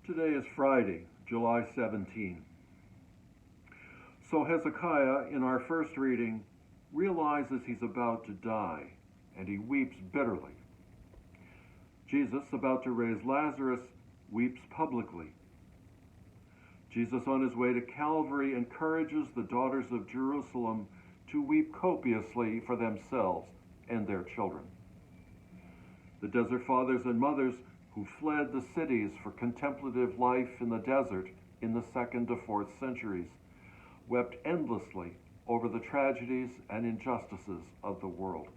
Today is Friday, July 17. So Hezekiah, in our first reading, realizes he's about to die, and he weeps bitterly. Jesus, about to raise Lazarus, weeps publicly. Jesus, on his way to Calvary, encourages the daughters of Jerusalem to weep copiously for themselves and their children. The desert fathers and mothers who fled the cities for contemplative life in the desert in the 2nd to 4th centuries, wept endlessly over the tragedies and injustices of the world.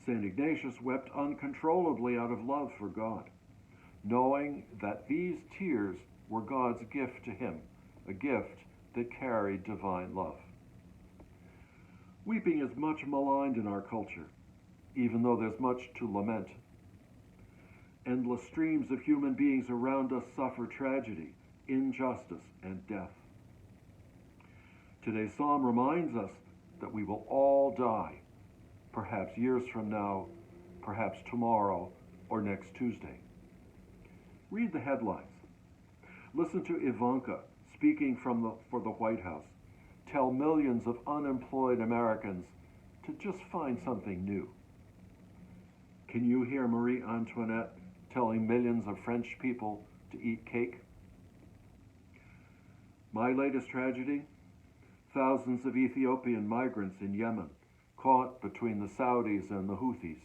St. Ignatius wept uncontrollably out of love for God, knowing that these tears were God's gift to him, a gift that carried divine love. Weeping is much maligned in our culture, even though there's much to lament. Endless streams of human beings around us suffer tragedy, injustice, and death. Today's psalm reminds us that we will all die, perhaps years from now, perhaps tomorrow, or next Tuesday. Read the headlines. Listen to Ivanka speaking for the White House tell millions of unemployed Americans to just find something new. Can you hear Marie Antoinette telling millions of French people to eat cake? My latest tragedy? Thousands of Ethiopian migrants in Yemen, caught between the Saudis and the Houthis,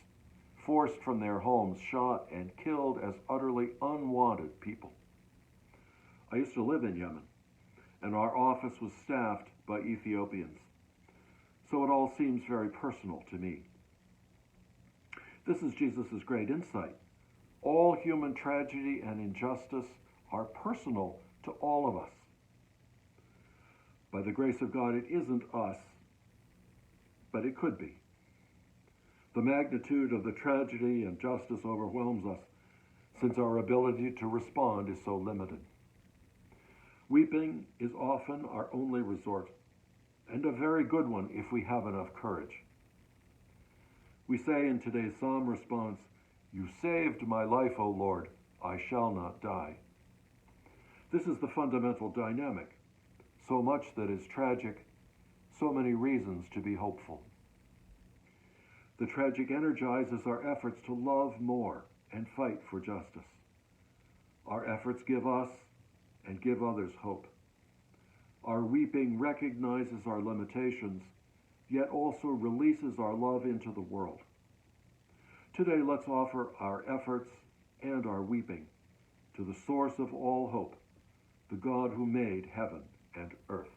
forced from their homes, shot and killed as utterly unwanted people. I used to live in Yemen, and our office was staffed by Ethiopians, so it all seems very personal to me. This is Jesus' great insight. All human tragedy and injustice are personal to all of us. By the grace of God, it isn't us, but it could be. The magnitude of the tragedy and justice overwhelms us, since our ability to respond is so limited. Weeping is often our only resort, and a very good one if we have enough courage. We say in today's psalm response, "You saved my life, O Lord, I shall not die." This is the fundamental dynamic. So much that is tragic, so many reasons to be hopeful. The tragic energizes our efforts to love more and fight for justice. Our efforts give us and give others hope. Our weeping recognizes our limitations, yet also releases our love into the world. Today, let's offer our efforts and our weeping to the source of all hope, the God who made heaven and earth.